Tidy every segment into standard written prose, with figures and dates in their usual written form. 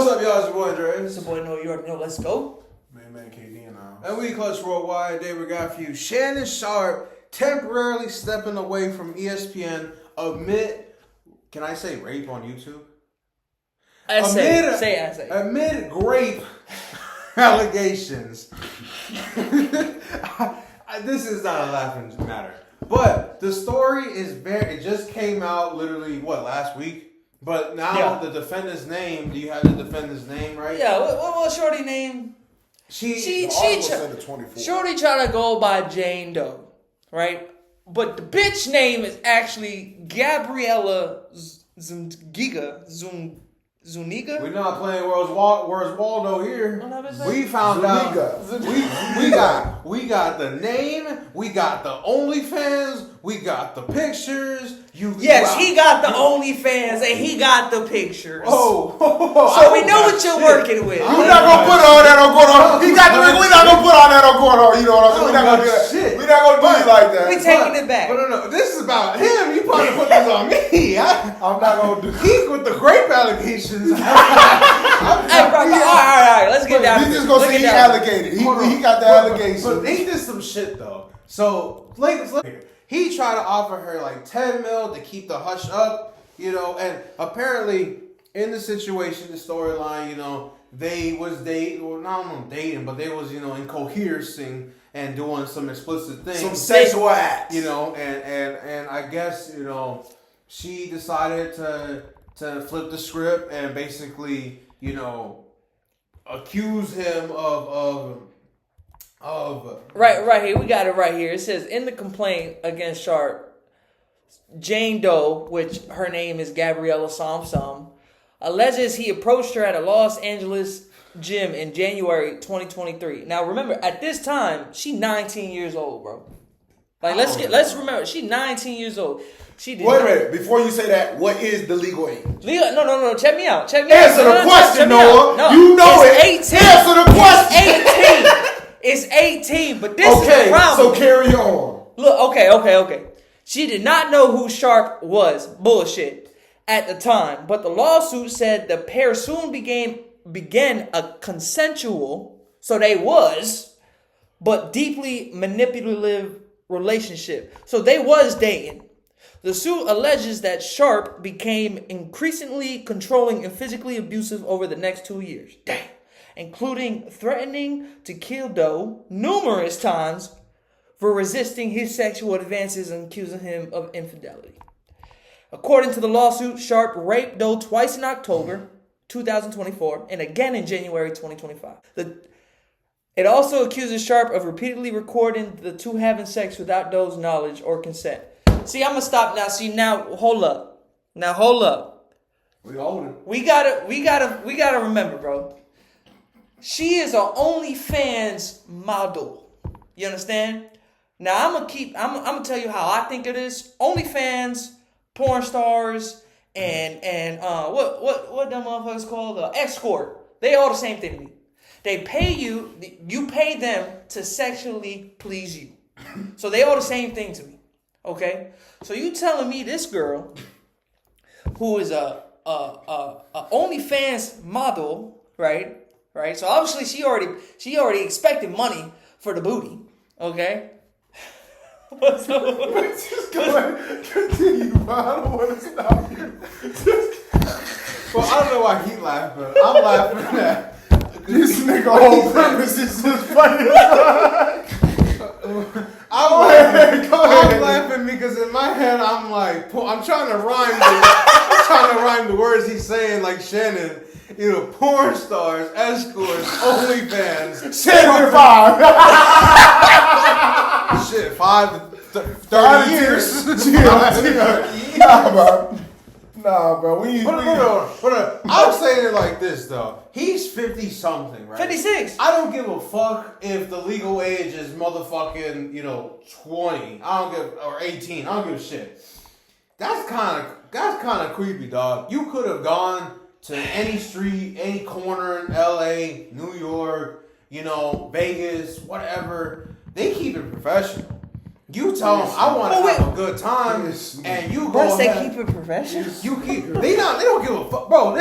What's up, y'all? It's your boy Andreas. It's your boy No, you already know. Let's go. Man, KD and I. And we Clutch Worldwide. Today we got for you Shannon Sharpe temporarily stepping away from Espn amid, can I say rape on YouTube? Say. Amid grape allegations. This is not a laughing matter. But the story is it just came out literally, last week? But now the defendant's name, do you have the defendant's name, right? Yeah, what Shorty name? Shorty tried to go by Jane Doe, right? But the bitch name is actually Gabriella Zuniga. We're not playing Where's Waldo here. We found out. We got the name. We got the OnlyFans. We got the pictures. He got the OnlyFans and he got the pictures. So we know what you're working with. We're not gonna put all that on Gordo. He got the ring. We're not gonna put all that on Gordo. You know what I'm saying? We're not gonna do that. We're not gonna do it like that. We taking it back. But no. This is about him. You probably put this on me. I'm not gonna do. He's with the grape allegations. Hey, bro. All right. Let's get down. He's just gonna say he allocated. He got the allegations. But they did some shit though. So he tried to offer her like 10 mil to keep the hush up, and apparently in the situation, the storyline, they was dating, but they was, incoherencing and doing some explicit things. Some sexual acts. And I guess, she decided to flip the script and basically, accuse him of right here. We got it right here. It says in the complaint against Sharpe, Jane Doe, which her name is Gabriella Som, alleges he approached her at a Los Angeles gym in January 2023. Now remember, at this time, she's 19 years old, bro. Let's remember, she's 19 years old. Wait a minute. Before you say that, what is the legal age? No. Check me out. Answer the question, Noah. You know it. 18. Answer the question. It's 18, but this is the problem. So carry on. Look, okay. She did not know who Sharpe was. Bullshit. At the time. But the lawsuit said the pair soon began a consensual, so they was, but deeply manipulative relationship. So they was dating. The suit alleges that Sharpe became increasingly controlling and physically abusive over the next 2 years. Damn. Including threatening to kill Doe numerous times for resisting his sexual advances and accusing him of infidelity. According to the lawsuit, Sharpe raped Doe twice in October 2024 and again in January 2025. It also accuses Sharpe of repeatedly recording the two having sex without Doe's knowledge or consent. See, I'm gonna stop now. See, now hold up. We holding. We gotta remember, bro. She is an OnlyFans model. You understand? Now I'm gonna tell you how I think it is. OnlyFans, porn stars, and what them motherfuckers called escort. They all the same thing to me. They pay you pay them to sexually please you. So they all the same thing to me. Okay? So you telling me this girl who is a OnlyFans model, right? Right, so obviously she already expected money for the booty. Okay. Just go ahead, continue. I don't want to stop you. Well, I don't know why he laughing. I'm laughing at this nigga whole premise is just funny. I'm laughing because in my head I'm like I'm trying to rhyme the words he's saying like Shannon. Porn stars, escorts, OnlyFans. 75. Shit, 30 years. Nah, bro. I'm saying it like this, though. He's 50-something, right? 56. I don't give a fuck if the legal age is motherfucking, 20. Or 18. I don't give a shit. That's kind of creepy, dog. You could have gone to any street, any corner in LA, New York, Vegas, whatever. They keep it professional. You tell them I want to have a good time, and you go Once they ahead. keep it professional, They don't give a fuck, bro.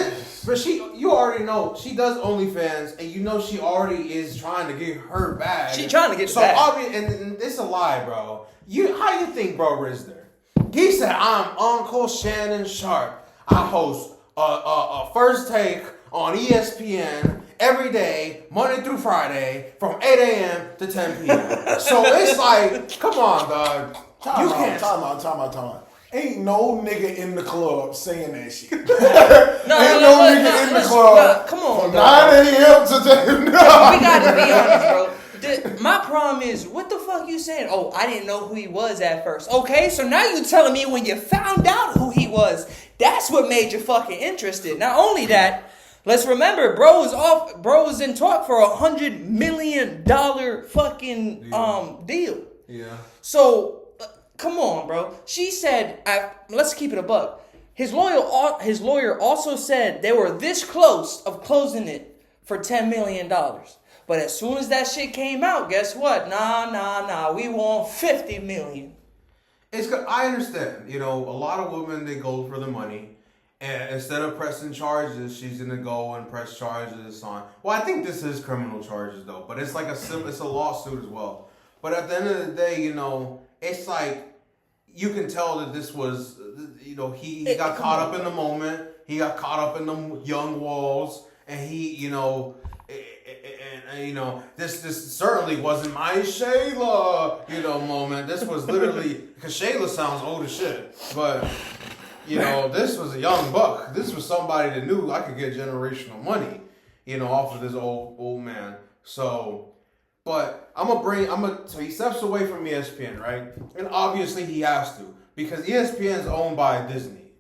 But you already know she does OnlyFans, and you know she already is trying to get her bag. She trying to get so bag. And it's a lie, bro. How you think bro is there? He said, "I'm Uncle Shannon Sharpe. I host a first take on ESPN every day, Monday through Friday, from 8 a.m. to 10 p.m. So it's like, come on, dog. Time out. Ain't no nigga in the club saying that shit. Ain't no nigga in the club. Come on, from bro. 9 a.m. to 10. We gotta be honest, bro. My problem is, what the fuck you saying? Oh, I didn't know who he was at first. Okay, so now you telling me when you found out who he was, that's what made you fucking interested. Not only that, let's remember, bro was in talk for $100 million fucking deal. Yeah. So come on, bro. She said, let's keep it a buck. His lawyer also said they were this close of closing it for $10 million. But as soon as that shit came out, guess what? Nah. We want $50 million. I understand. You know, a lot of women, they go for the money. And instead of pressing charges, she's gonna go and press charges on. Well, I think this is criminal charges though, but it's like it's a lawsuit as well. But at the end of the day, you know, it's like you can tell that this was, you know, he got caught up in the moment. He got caught up in the young walls, and he, you know, and you know, this certainly wasn't my Shayla, you know, moment. This was literally because Shayla sounds old as shit, but. You know, this was a young buck. This was somebody that knew I could get generational money, you know, off of this old man. So, but so he steps away from ESPN, right? And obviously he has to because ESPN is owned by Disney.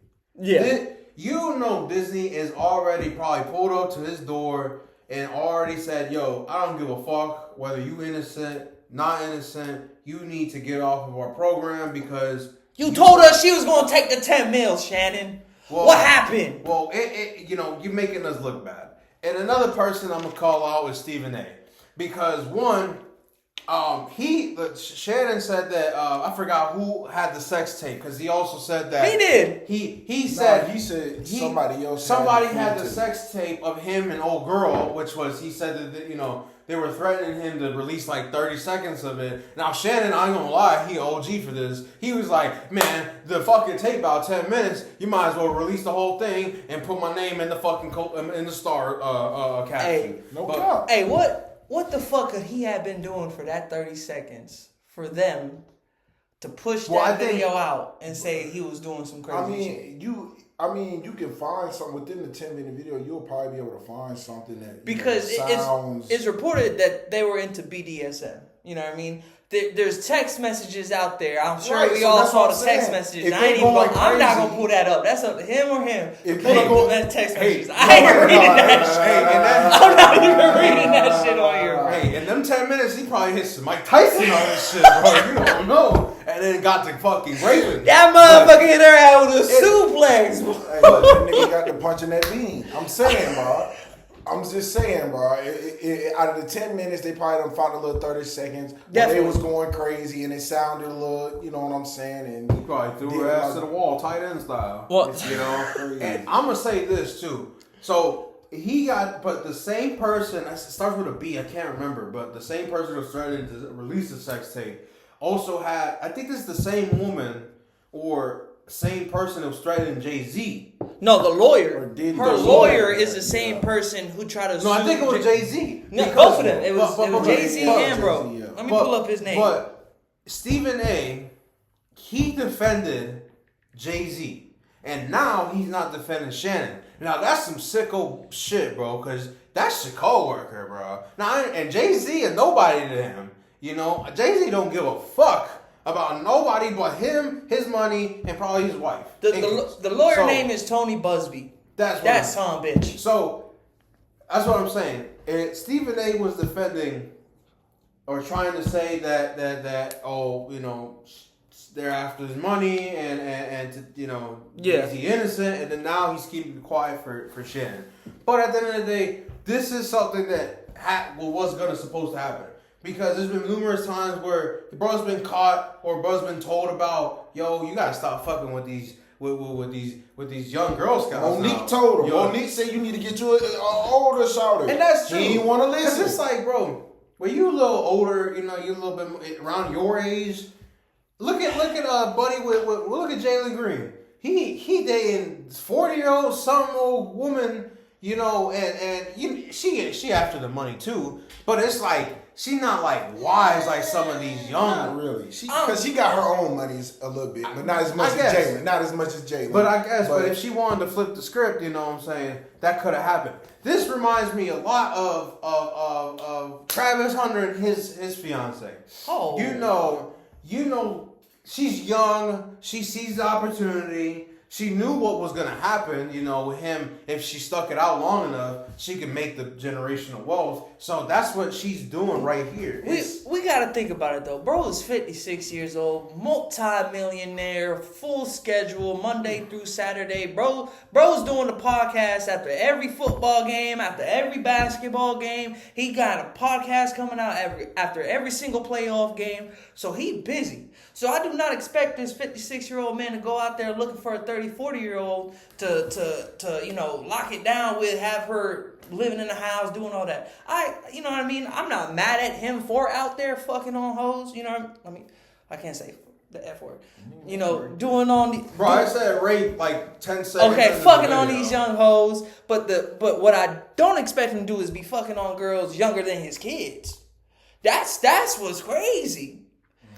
Yeah. You know, Disney is already probably pulled up to his door and already said, yo, I don't give a fuck whether you innocent, not innocent. You need to get off of our program because... You told us she was going to take the 10 mils, Shannon. Well, what happened? Well, you know, you're making us look bad. And another person I'm going to call out is Stephen A. Because one, Shannon said that, I forgot who had the sex tape. Because he also said that. He did. He said somebody else. Somebody had the sex tape of him and old girl, which was, he said that, you know, they were threatening him to release like 30 seconds of it. Now, Shannon, I ain't gonna lie, he OG for this. He was like, man, the fucking tape about 10 minutes, you might as well release the whole thing and put my name in the fucking in the star caption. Hey, no problem. Hey, what the fuck could he have been doing for that 30 seconds for them to push that video out and say he was doing some crazy shit? You can find something within the 10-minute video. You'll probably be able to find something that because it's reported that they were into BDSM. You know what I mean? There's text messages out there. I'm sure we all saw the text messages. I'm not gonna pull that up. That's up to him or him. Pull up text messages. I ain't reading that shit. I'm not even reading that shit on here. Hey, in them 10 minutes, he probably hit some Mike Tyson on this shit, bro. You don't know. And then got to fucking raping. That motherfucker hit her out with a suplex. Hey, look, that nigga got to punch in that bean. I'm saying, bro. I'm just saying, bro. Out of the 10 minutes, they probably done found a little 30 seconds. They was going crazy, and it sounded a little, you know what I'm saying? And he probably threw her ass to the wall, tight end style. What? You know? And I'm going to say this, too. So, but the same person, it starts with a B, I can't remember, but the same person who started to release the sex tape also had, I think this is the same woman or same person who was threatening Jay-Z. No, the lawyer. Her lawyer is the same Yeah. person who tried to sue. No, I think it was Jay-Z. No, both of them. It was Jay-Z and bro. Jay-Z, yeah. Let me pull up his name. But Stephen A., he defended Jay-Z. And now he's not defending Shannon. Now, that's some sicko shit, bro, because that's your co-worker, bro. Now, and Jay-Z is nobody to him. You know, Jay-Z don't give a fuck about nobody but him, his money, and probably his wife. The lawyer name is Tony Busby. That's Tom, bitch. So, that's what I'm saying. Stephen A. was defending or trying to say that you know, they're after his money and to, you know, is he innocent? And then now he's keeping it quiet for Shannon. But at the end of the day, this is something that was supposed to happen. Because there's been numerous times where the bro's been caught or bro's been told about, yo, you gotta stop fucking with these with these young Girl Scouts. Monique told him. Monique said you need to get you an older shouter. And that's true. He didn't want to listen. Because it's like, bro, when you a little older, you know, you a little bit around your age. Look at buddy with look at Jalen Green. He dating 40-year-old some old woman, you know, and she after the money too. But it's like she not like wise like some of these young. Not really. Because she got her own monies a little bit, but not as much as Jalen. Not as much as Jalen. But I guess, but if she wanted to flip the script, you know what I'm saying, that could have happened. This reminds me a lot of Travis Hunter and his fiance. Oh, You know, she's young. She sees the opportunity. She knew what was gonna happen, you know, with him. If she stuck it out long enough, she could make the generational wealth. So that's what she's doing right here. We gotta think about it though. Bro is 56 years old, multi-millionaire, full schedule, Monday through Saturday. Bro's doing the podcast after every football game, after every basketball game. He got a podcast coming out after every single playoff game. So he busy. So I do not expect this 56-year-old man to go out there looking for a 30, 40-year-old to you know, lock it down with, have her living in the house, doing all that. You know what I mean? I'm not mad at him for out there fucking on hoes. You know what I mean? I can't say the F word. You know, doing on the... Bro, I said rape like 10 seconds. Okay, fucking on these young hoes. But what I don't expect him to do is be fucking on girls younger than his kids. That's what's crazy.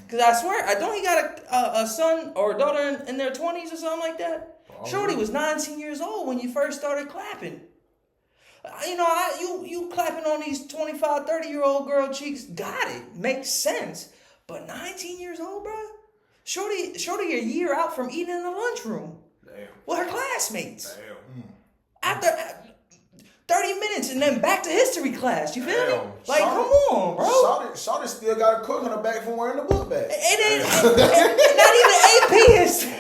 Because I swear, don't he got a son or a daughter in their 20s or something like that? Shorty was 19 years old when you first started clapping. You know, you clapping on these 25, 30-year-old girl cheeks, got it. Makes sense. But 19 years old, bro? Shorty a year out from eating in the lunchroom. Damn. With her classmates. Damn. After 30 minutes and then back to history class. You feel me? Like, Shawty, come on, bro. Shawty still got a cook on her back from wearing the book bag. It ain't not even AP history.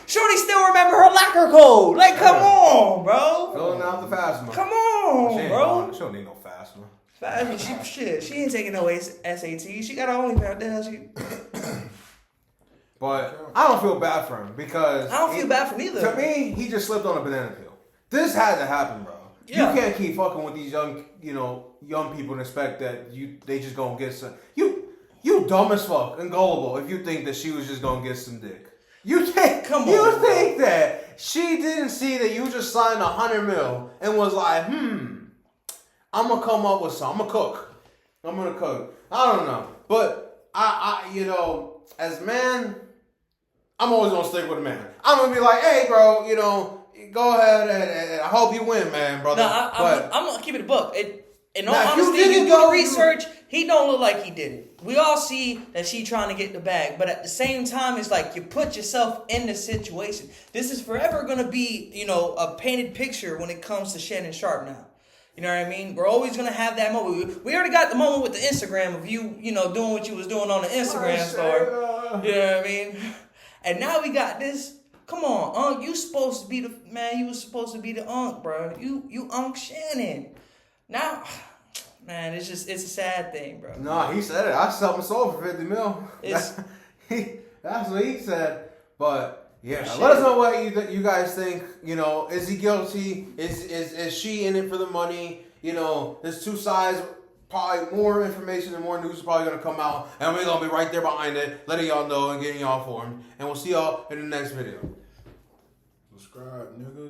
Shorty still remember her locker code. Like, come on, bro. Filling out the FAFSA. Come on, bro. She don't need no FAFSA. I mean, she ain't taking no SAT. She got her OnlyFans. But I don't feel bad for him because I don't feel bad for neither. To me, he just slipped on a banana peel. This had to happen, bro. Yeah. You can't keep fucking with these young people and expect that they just gonna get some. You dumb as fuck and gullible if you think that she was just gonna get some dick. You think that she didn't see that you just signed $100 million and was like, I'm gonna come up with some. I'm gonna cook. I don't know, but I you know, as a man, I'm always gonna stick with a man. I'm gonna be like, hey, bro, you know. Go ahead and I hope you win, man, brother. No, I'm gonna keep it a buck. In all honesty, you do the research. He don't look like he did it. We all see that she trying to get the bag, but at the same time, it's like you put yourself in the situation. This is forever gonna be, you know, a painted picture when it comes to Shannon Sharpe now. You know what I mean? We're always gonna have that moment. We already got the moment with the Instagram of you know, doing what you was doing on the Instagram story. You know what I mean? And now we got this. Come on, Unc, you supposed to be the man. You was supposed to be the Unc, bro. You Unc Shannon. Now, man, it's a sad thing, bro. Nah, he said it. I sold my soul for $50 million. That's what he said. But yeah, let us know what you guys think. You know, is he guilty? Is she in it for the money? You know, there's two sides. Probably more information and more news is probably going to come out. And we're going to be right there behind it, letting y'all know and getting y'all informed. And we'll see y'all in the next video. Subscribe, nigga.